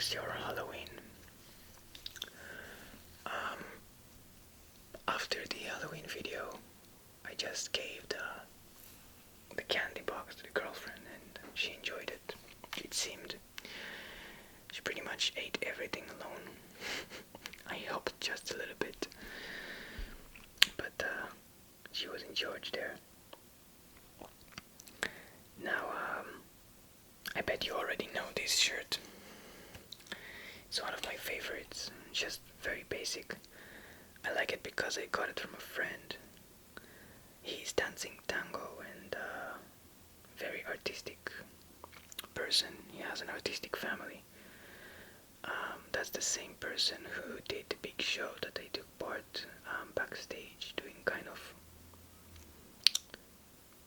was your Halloween? Um, After the Halloween video, I just gave the candy box to the girlfriend and she enjoyed it. It seemed she pretty much ate everything alone. I helped just a little bit, but she was in charge there. Now, I bet you already know this shirt. It's one of my favorites, just very basic. I like it because I got it from a friend. He's dancing tango and very artistic person. He has an artistic family. That's the same person who did the big show that I took part backstage, doing kind of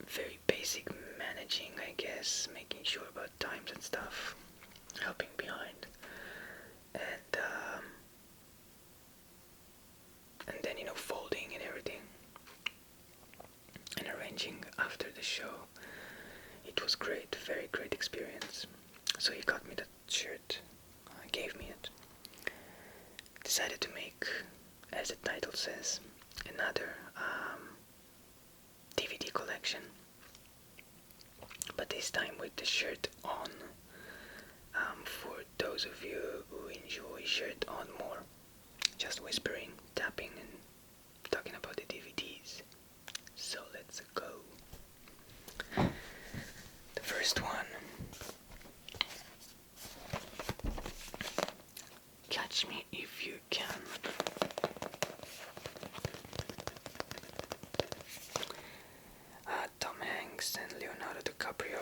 very basic managing, I guess, making sure about times and stuff, helping behind, and then folding and everything, and arranging after the show. It was great, very great experience. So he got me that shirt, gave me it. Decided to make, as the title says, another DVD collection, but this time with the shirt on, for those of you who enjoy shirt on more, just whispering, tapping and talking about the DVDs. So let's go. The first one, Catch Me If You Can. Tom Hanks and Leonardo DiCaprio.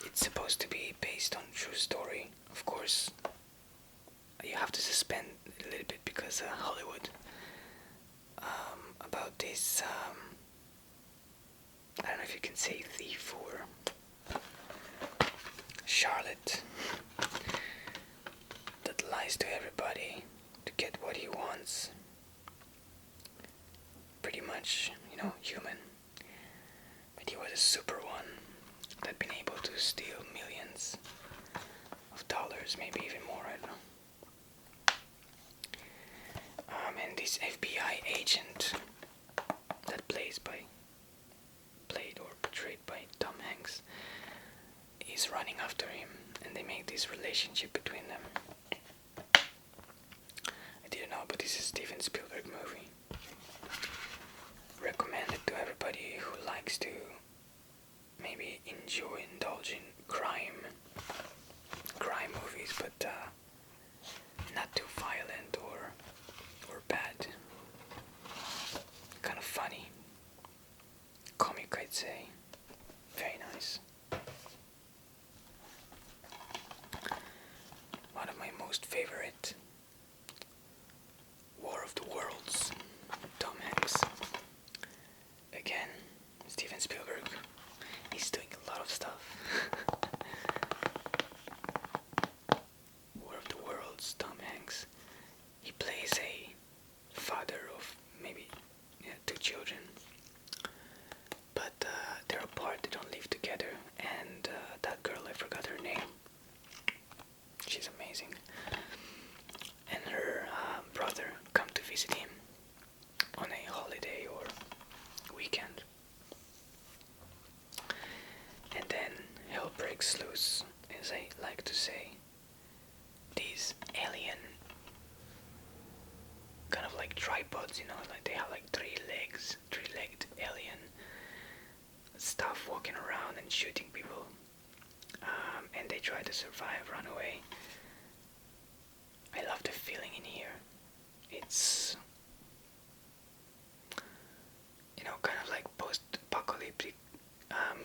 It's supposed to be based on true story. Of course, you have to suspend a little bit because Hollywood, about this, I don't know if you can say thief or Charlotte that lies to everybody to get what he wants. Pretty much, human. But he was a super one that been able to steal millions of dollars, maybe even more, I don't know. And this FBI agent that played or portrayed by Tom Hanks is running after him, and they make this relationship between them. I didn't know, but this is a Steven Spielberg movie. Recommend it to everybody who likes to maybe indulge in crime movies, but not too violent or bad. Kind of funny, comic, I'd say. Very nice. One of my most favorite, War of the Worlds, Tom Hanks. Again, Steven Spielberg. He's doing a lot of stuff. War of the Worlds, Tom Hanks. He plays a father of maybe 2 children, but they're apart, they don't live together, and that girl, I forgot her name, she's amazing, and her brother come to visit him on a holiday or weekend, and then hell breaks loose, as I like to say. These alien kind of like tripods, like they have like 3-legged alien stuff walking around and shooting people, and they try to survive, run away. I love the feeling in here. It's kind of like post-apocalyptic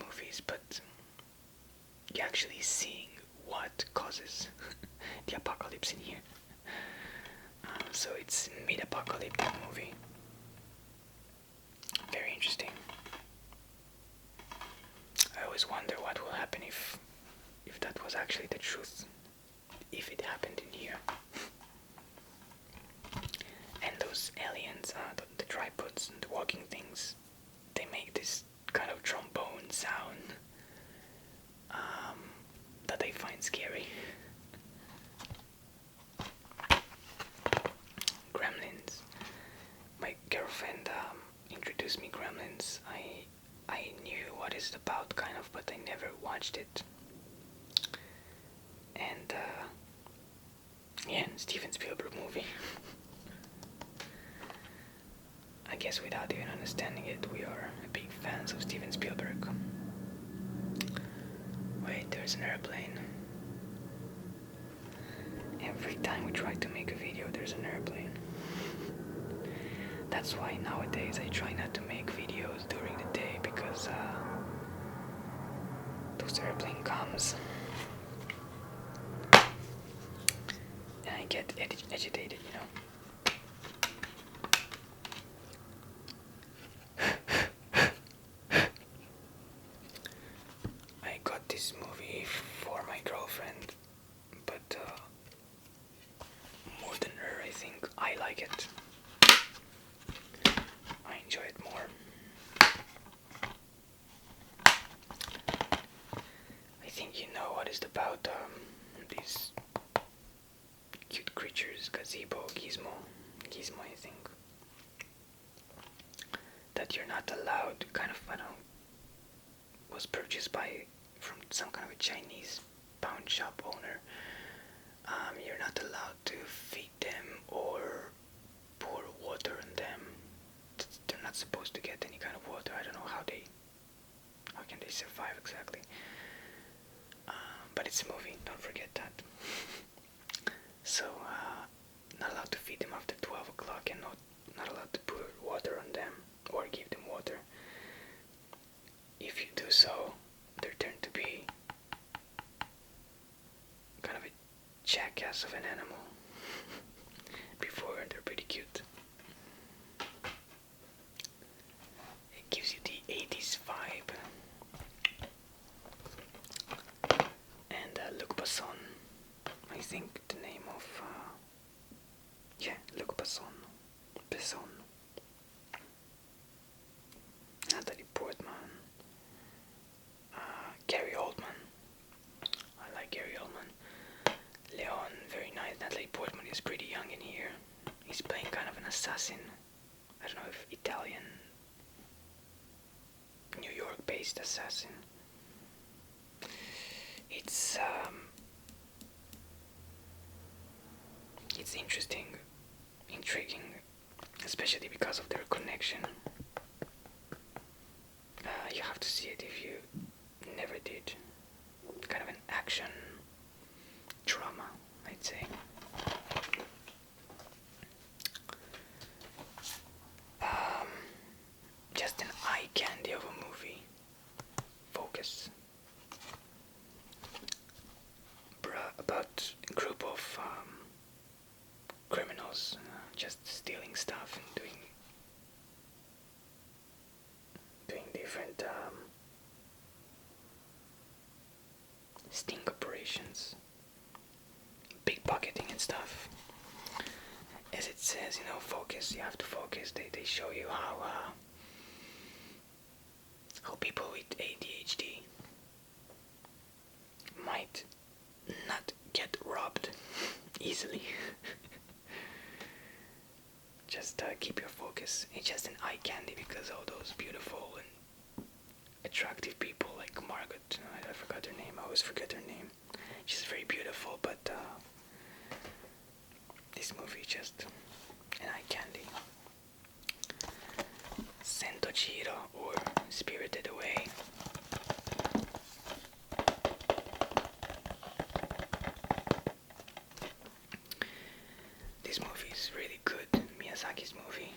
movies, but you're actually seeing what causes the apocalypse in here. So it's mid-apocalyptic movie. Very interesting. I always wonder what will happen if that was actually the truth, if it happened in here. And those aliens, the tripods and the walking things, they make this kind of trombone sound that I introduced me Gremlins, I knew what it's about kind of, but I never watched it. And yeah, Steven Spielberg movie. I guess without even understanding it, we are big fans of Steven Spielberg. Wait, there's an airplane. Every time we try to make a video, there's an airplane. That's why nowadays I try not to make videos during the day, because those airplane comes and I get agitated, you know. I got this movie for my girlfriend, but more than her, I think I like it. I enjoy it more. I think you know what it's about. These cute creatures, Gazebo, Gizmo, I think. That you're not allowed, kind of, I don't know, was purchased from some kind of a Chinese pawn shop owner. You're not allowed to feed them or pour water on them. They're not supposed to get any kind of water. I don't know how can they survive exactly. But it's a movie, don't forget that. So, not allowed to feed them after 12 o'clock, and not allowed to pour water on them or give them water. If you do so, they're turned to be kind of a jackass of an animal. Before, they're pretty cute. It gives you the 80s vibe. And Luc Besson, I think the name of Luc Besson. Natalie Portman, Gary Oldman. I like Gary Oldman. Leon, very nice. Natalie Portman is pretty young in here. He's playing kind of an assassin. I don't know if Italian, New York-based assassin. It's interesting, intriguing, especially because of their connection. You have to see it if you never did. Kind of an action drama, I'd say. Just an eye candy of a movie. Focus. About a group of criminals just stealing stuff and doing different sting operations, pickpocketing and stuff. As it says, focus. You have to focus. They show you how people with ADHD might not get robbed easily. Just keep your focus. It's just an eye candy because all those beautiful and attractive people like Margot, I forgot her name, I always forget her name. She's very beautiful, but this movie is just an eye candy. Sentochiro, or Spirited Away. This movie is really good. Miyazaki's movie.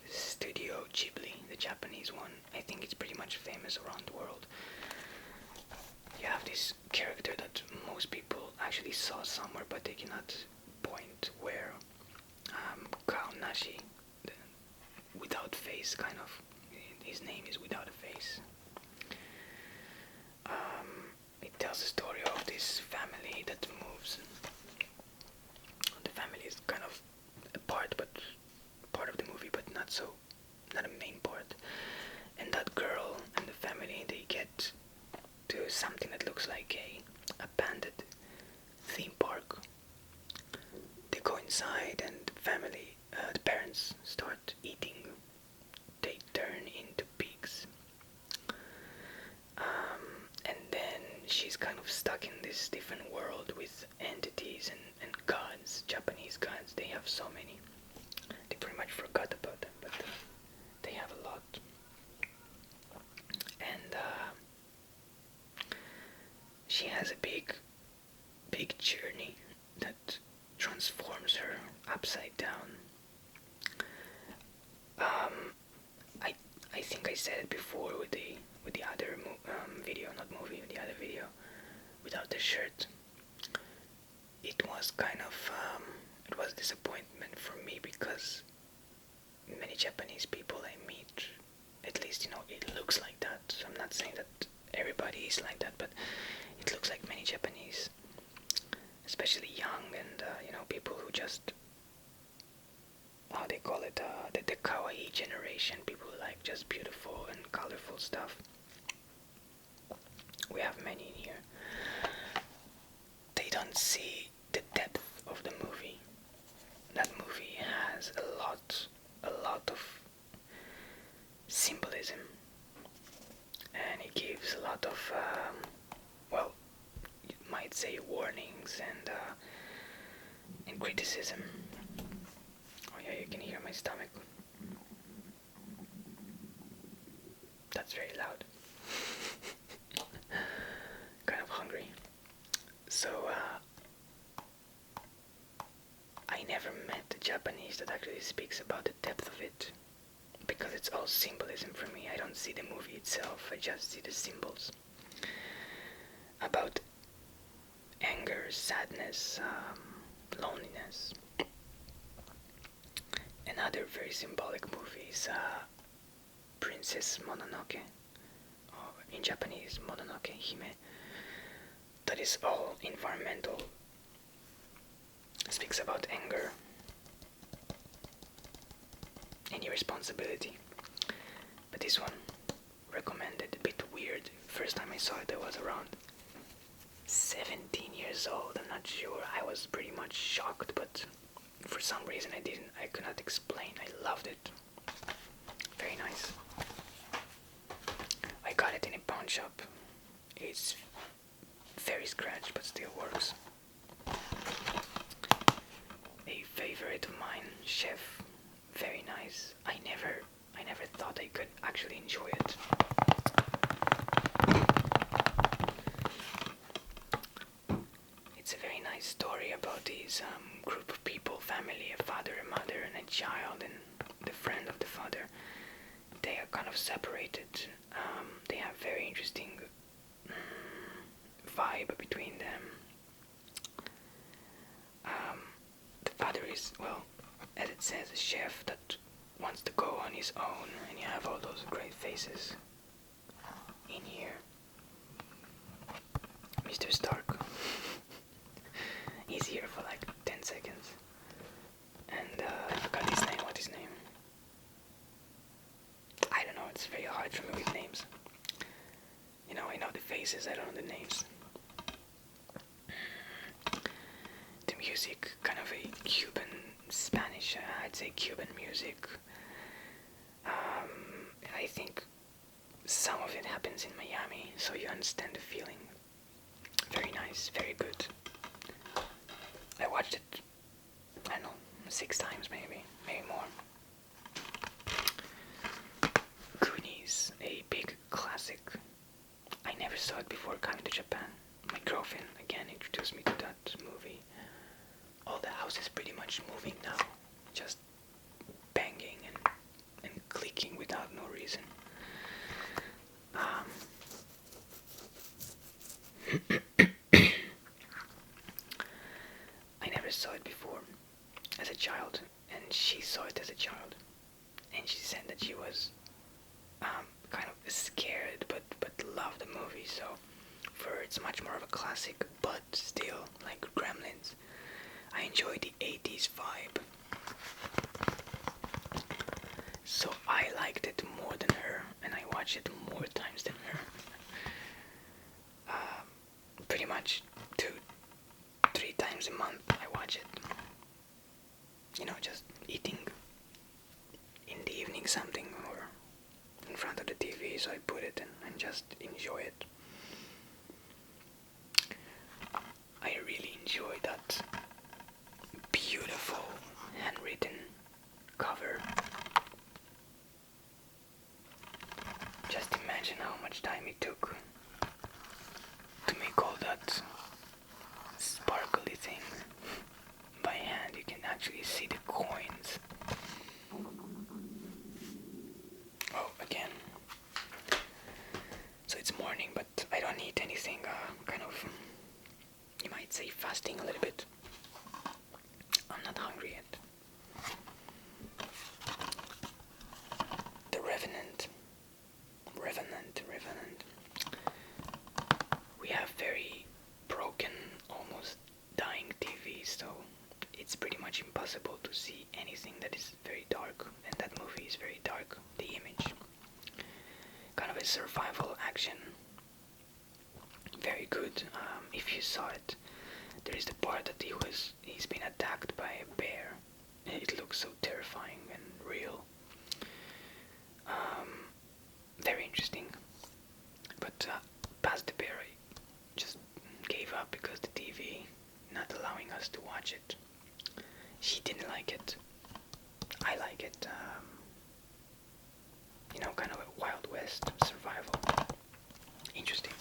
Studio Ghibli, the Japanese one. I think it's pretty much famous around the world. You have this character that most people actually saw somewhere, but they cannot point where. Kaonashi, the without face, kind of. His name is Without a Face. It tells the story of this family that moves. The family is kind of a part of the movie, but not a main part. And that girl and the family, they get to something that looks like a abandoned theme park. They go inside, and the parents start eating stuck in this different world with entities and gods, Japanese gods. They have so many. They pretty much forgot about them, but they have a lot. And she has a big journey that transforms her upside down. I think I said it before with the other video, not movie, the other video without the shirt. It was kind of it was a disappointment for me because many Japanese people I meet, at least it looks like that. So I'm not saying that everybody is like that, but it looks like many Japanese, especially young and people who just, how they call it, the kawaii generation, people who like just beautiful and colorful stuff. We have many in here. They don't see the depth of the movie. That movie has a lot of symbolism, and it gives a lot of, well, you might say warnings and criticism. Oh yeah, you can hear my stomach. That's very loud. Kind of hungry. So I never met a Japanese that actually speaks about the depth of it, because it's all symbolism for me. I don't see the movie itself, I just see the symbols about anger, sadness, loneliness. Another very symbolic movie is Princess Mononoke, or in Japanese Mononoke Hime. That is all environmental. It speaks about anger and irresponsibility. But this one, recommended, a bit weird. First time I saw it, I was around 17 years old. I'm not sure. I was pretty much shocked, but for some reason I could not explain. I loved it. Very nice. I got it in a pawn shop. It's very scratched, but still works. A favorite of mine, Chef. Very nice. I never thought I could actually enjoy it. It's a very nice story about these group of people, family, a father, a mother, and a child, and the friend of the father. They are kind of separated. They have very interesting vibe between them. The father is, well, as it says, a chef that wants to go on his own, and you have all those great faces in here. Mr. Stark. He's here for like 10 seconds. And I forgot his name. What is his name? I don't know, it's very hard for me with names. I know the faces, I don't know the names. The music, kind of a Cuban, Spanish, I'd say Cuban music. I think some of it happens in Miami, so you understand the feeling. Very nice, very good. I watched it, I don't know, 6 times maybe more. Goonies, a big classic. I never saw it before coming to Japan. My girlfriend again introduced me to that movie. All the house is pretty much moving now, just banging and clicking without no reason. I never saw it before as a child, and she saw it as a child, and she said that she was kind of scared but loved the movie. So for her it's much more of a classic, but still like Gremlins. I enjoy the 80s vibe, so I liked it more than her, and I watched it more times than her. Pretty much 2-3 times a month I watch it. Just eating in the evening something or in front of the TV, so I put it and just enjoy it. imagine how much time it took to make all that sparkly thing by hand. You can actually see the coins. Oh, again. So it's morning, but I don't eat anything, kind of, you might say, fasting a little bit. I'm not hungry yet. The Revenant. We have very broken, almost dying TV, so it's pretty much impossible to see anything that is very dark, and that movie is very dark, The Image. Kind of a survival action. Very good. If you saw it, there is the part that he's been attacked by a bear. It looks so terrifying and real. Very interesting. But past the bear, I just gave up because the TV not allowing us to watch it. She didn't like it. I like it. Kind of a Wild West survival. Interesting.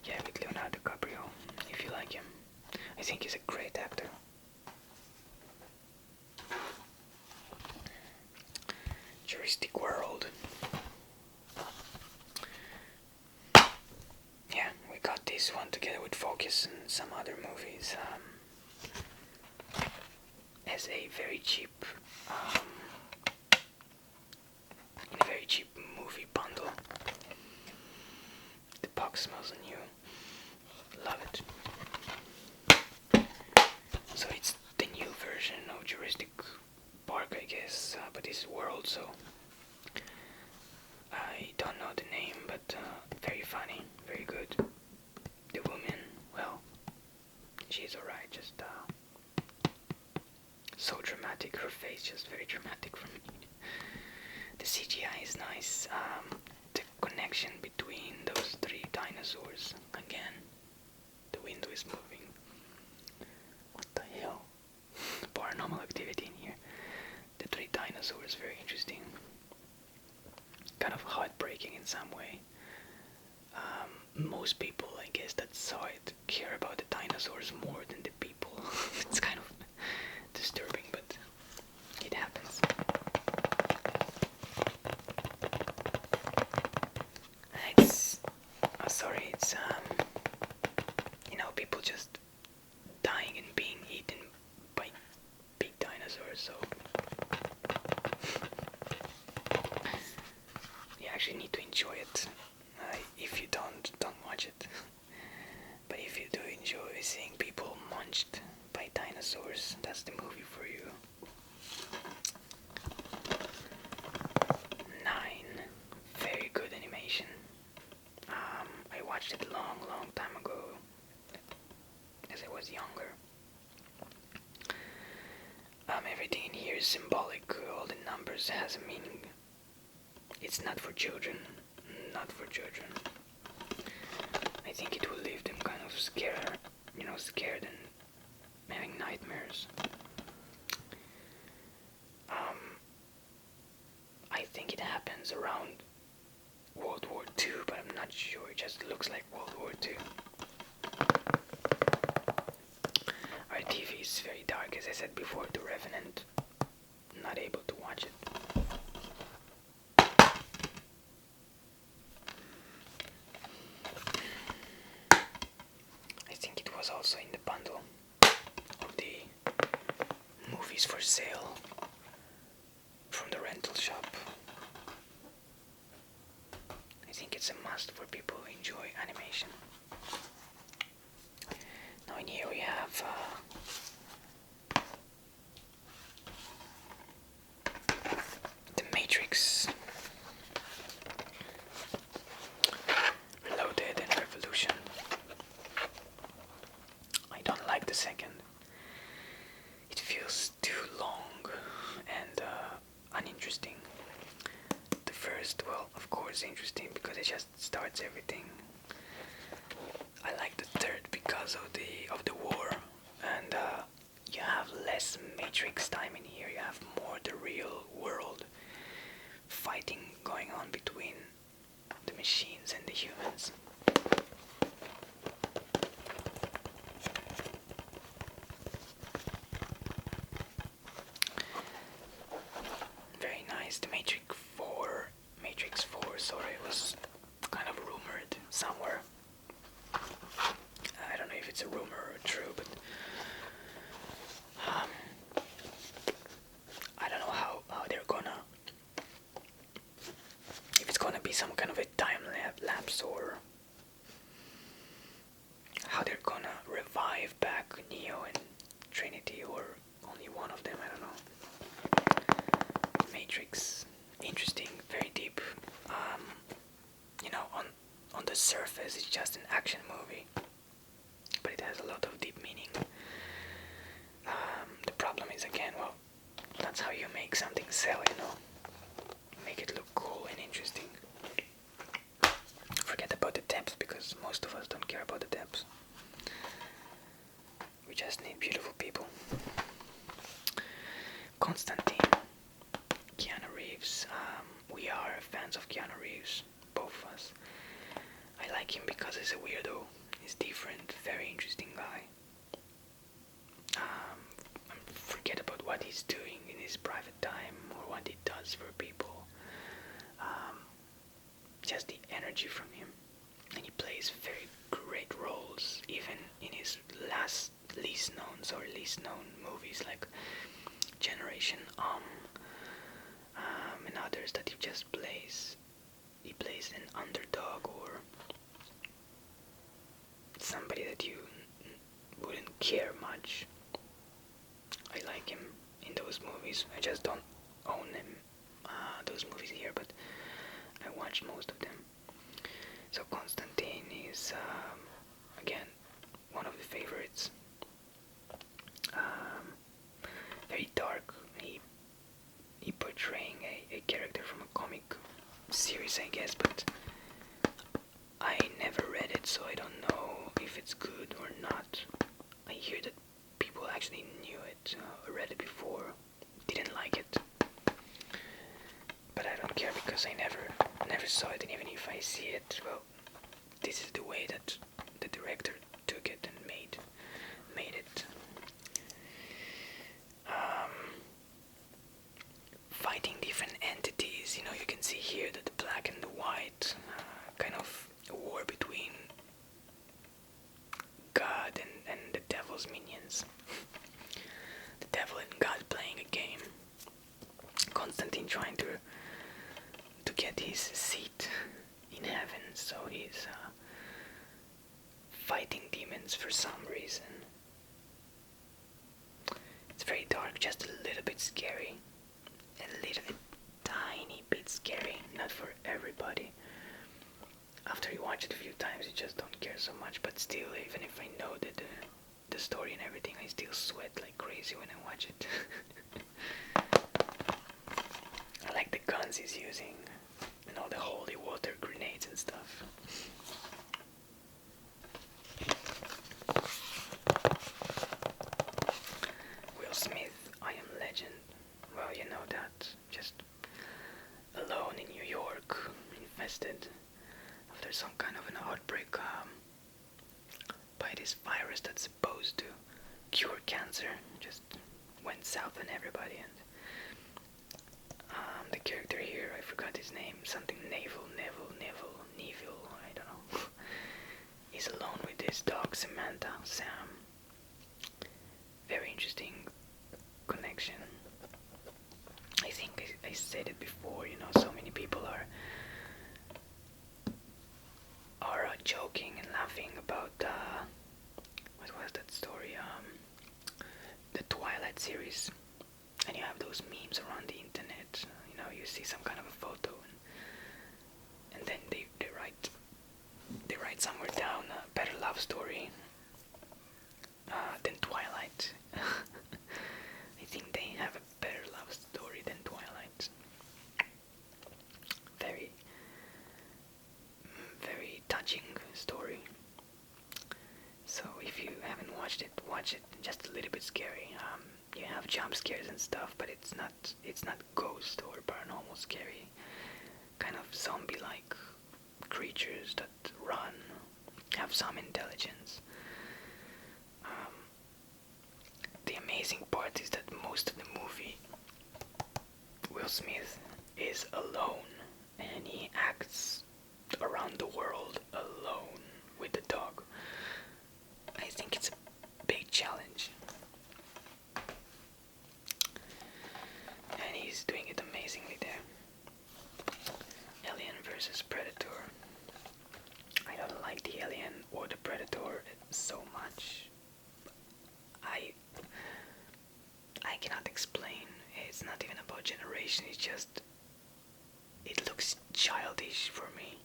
Yeah, with Leonardo DiCaprio, if you like him. I think he's a great actor. Jurassic World. Yeah, we got this one together with Focus and some other movies. As a very cheap, in a very cheap movie bundle. The box smells new. Love it. So it's the new version of Jurassic Park, I guess, but it's World, so I don't know the name, but very funny, very good. The woman, well, she's alright, just so dramatic, her face just very dramatic for me. The CGI is nice. The connection between those three dinosaurs, again, the window is moving. What the hell? Paranormal activity in here. The three dinosaurs, very interesting. Kind of heartbreaking in some way. Most people, I guess, that saw it care about the dinosaurs more than the people. It's kind of disturbing, but it happens. It's people just dying and being eaten by big dinosaurs, so you actually need to enjoy it. If you don't watch it. But if you do enjoy seeing people munched by dinosaurs, that's the movie for you. 9, very good animation. I watched it long time ago, as I was younger. Everything in here is symbolic. All the numbers has a meaning. It's not for children. I think it will leave them kind of scared and having nightmares. I think it happens around World War II, but I'm not sure. It just looks like World War II. Our TV is very dark, as I said before. The Revenant, not able to watch it. I think it was also in the bundle of the movies for sale from the rental shop. I think it's a must for people who enjoy animation. Now in here we have The Matrix, Reloaded and Revolution. I don't like the second. It feels too long and uninteresting. The first, well, of course, interesting because it just starts everything. I like the third because of the war, and you have less less Matrix time in here. You have more the real world fighting going on between the machines and the humans. Very nice. The Matrix 4, sorry, was kind of rumored somewhere. I don't know if it's a rumor or true, but I don't know how they're gonna, if it's gonna be some kind of a time lapse, or how they're gonna revive back Neo and Trinity, or only one of them, I don't know. Matrix, interesting, very deep. On the surface it's just an action movie, but it has a lot of deep meaning. The problem is, again, well, that's how you make something sell, make it look cool and interesting. Forget about the depth, because most of us don't care about the depth. We just need beautiful people. Constantine, Keanu Reeves. We are fans of Keanu Reeves, both of us. I like him because he's a weirdo. He's different, very interesting guy. Forget about what he's doing in his private time or what he does for people. Just the energy from him. And he plays very great roles, even in his least known movies like Generation and others that he just plays. He plays an underdog or somebody that you wouldn't care much. I like him in those movies. I just don't own him, those movies here, but I watched most of them. So Constantine is, again, one of the favorites. Very dark. He portraying a character from a comic series, I guess, but I never read it, so I don't know if it's good or not. I hear that people actually knew it, read it before, didn't like it, but I don't care because I never saw it, and even if I see it, well, this is the way that the director took it and made it. Fighting different entities, you can see here that the black and the white, kind of a war between God and the devil's minions. The devil and God playing a game. Constantine trying to get his seat in heaven, so he's fighting demons for some reason. It's very dark, just a little bit scary. A little bit, tiny bit scary, not for everybody. After you watch it a few times, you just don't care so much, but still, even if I know that the story and everything, I still sweat like crazy when I watch it. I like the guns he's using, and all the holy water grenades and stuff. Will Smith, I Am Legend. Well, you know that. Just alone in New York, infested after some kind of an outbreak by this virus that's supposed to cure cancer. Just went south on everybody, and the character here, I forgot his name, something Neville, I don't know. He's alone with his dog Samantha, Sam. Very interesting connection. I think I said it before, so many people are joking and laughing about what was that story? The Twilight series, and you have those memes around the internet. You see some kind of a photo, and then they write somewhere down a better love story than Twilight. I think they have a better love story than Twilight. Very, very touching story. So if you haven't watched it, watch it. Just a little bit scary. You have It's not ghost or paranormal scary. Kind of zombie-like creatures that run, have some intelligence. Um, the amazing part is that most of the movie, Will Smith is alone, and he acts around the world alone with the dog. I think it's a big challenge, and he's doing it amazingly there. Alien versus Predator. I don't like the Alien or the Predator so much. I cannot explain. It's not even about generation. It's just it looks childish for me.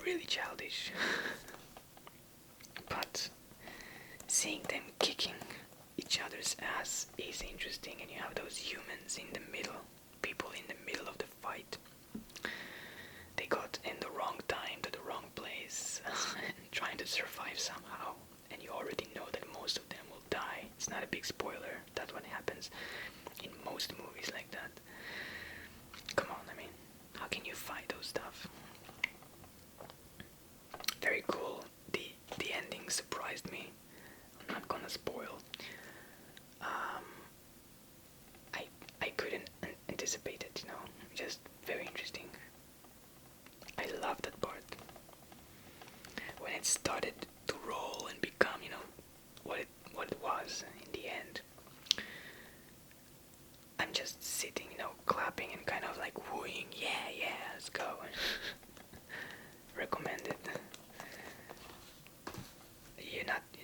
Really childish. But seeing them kicking each other's ass is interesting, and you have those humans in the middle, people in the middle of the fight. They got in the wrong time to the wrong place and trying to survive somehow, and you already know that most of them will die. It's not a big spoiler. That's what happens in most movies like that. Come on, I mean, how can you fight those stuff? Very cool. The ending surprised me. I'm not gonna spoil. I couldn't anticipate it, you know. Just very interesting. I love that part. When it started to roll and become, you know, what it was in the end. I'm just sitting, you know, clapping and kind of like wooing. Yeah, let's go. Recommended.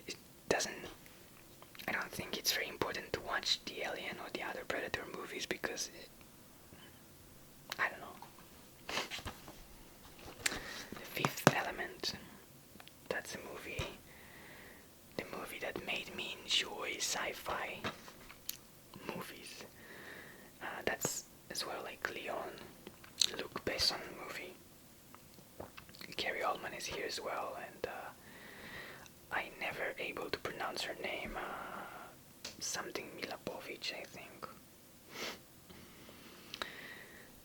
It doesn't. I don't think it's very important to watch the Alien or the other Predator movies because I don't know. The Fifth Element. That's the movie that made me enjoy sci-fi movies. That's as well like Leon, Luc Besson movie. Gary Oldman is here as well, and I never able to pronounce her name. Something Milapovich, I think.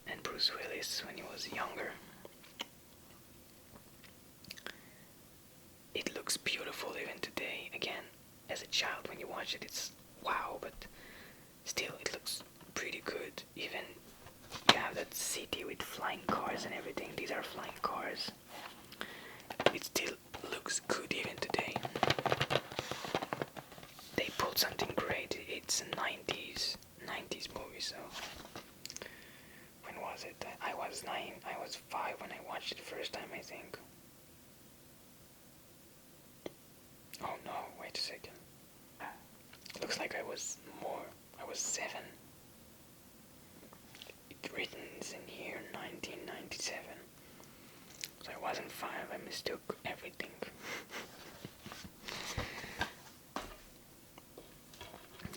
And Bruce Willis when he was younger. It looks beautiful even today. Again, as a child when you watch it, it's wow, but still it looks pretty good. Even you have that city with flying cars and everything. These are flying cars. It still looks good even today. They pulled something great. It's a 90s movie, so when was it? I was 9, I was 5 when I watched it first time, I think. Oh no, wait a second. Looks like I was 7. It written in here 1997. So I wasn't 5, I mistook everything.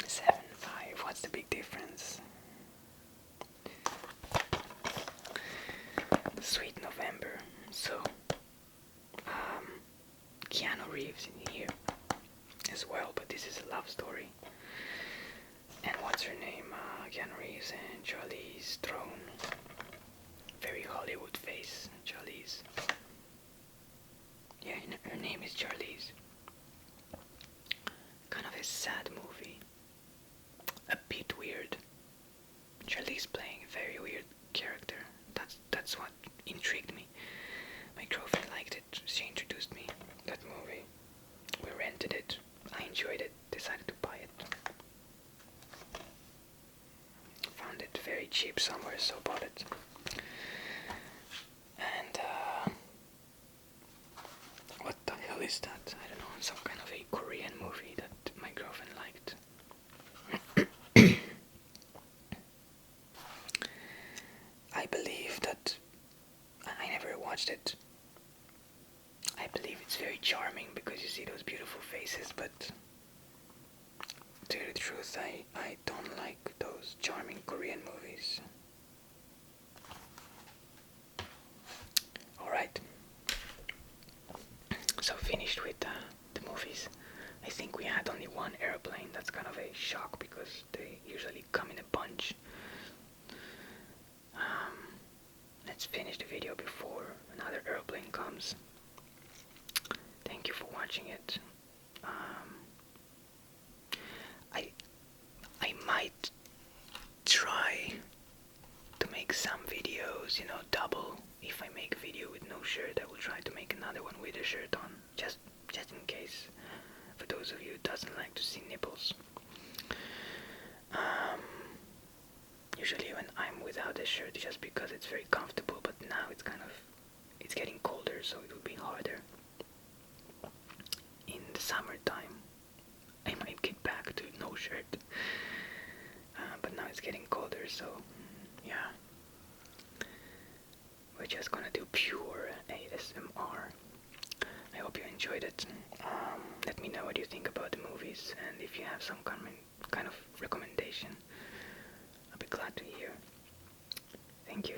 7, 5, what's the big difference? Sweet November. So, Keanu Reeves in here as well, but this is a love story. And what's her name? Keanu Reeves and Charlize Theron. Very Hollywood face, Charlize. Yeah, her name is Charlize. Kind of a sad movie. A bit weird. Charlize playing a very weird character. That's what intrigued me. My girlfriend liked it. She introduced me that movie. We rented it. I enjoyed it. Decided to buy it. Found it very cheap somewhere, so bought it. And what the hell is that? I don't know. Some kind of a Korean movie that my girlfriend liked. I believe that I never watched it. I believe it's very charming because you see those beautiful faces, but to tell the truth, I don't like those charming Korean movies. Alright, so finished with the movies. I think we had only one airplane, that's kind shock because they usually come in a bunch. Let's finish the video before another airplane comes. Thank you for watching it. I might try to make some videos, double. If I make a video with no shirt, I will try to make another one with a shirt on, just in case, for those of you who doesn't like to see nipples. Usually when I'm without a shirt, just because it's very comfortable, but now it's getting colder, so it will be harder. In the summertime, I might get back to no shirt, but now it's getting colder, so yeah. We're just gonna do pure ASMR. I hope you enjoyed it. Let me know what you think about the movies, and if you have some kind of recommendation, I'll be glad to hear. Thank you.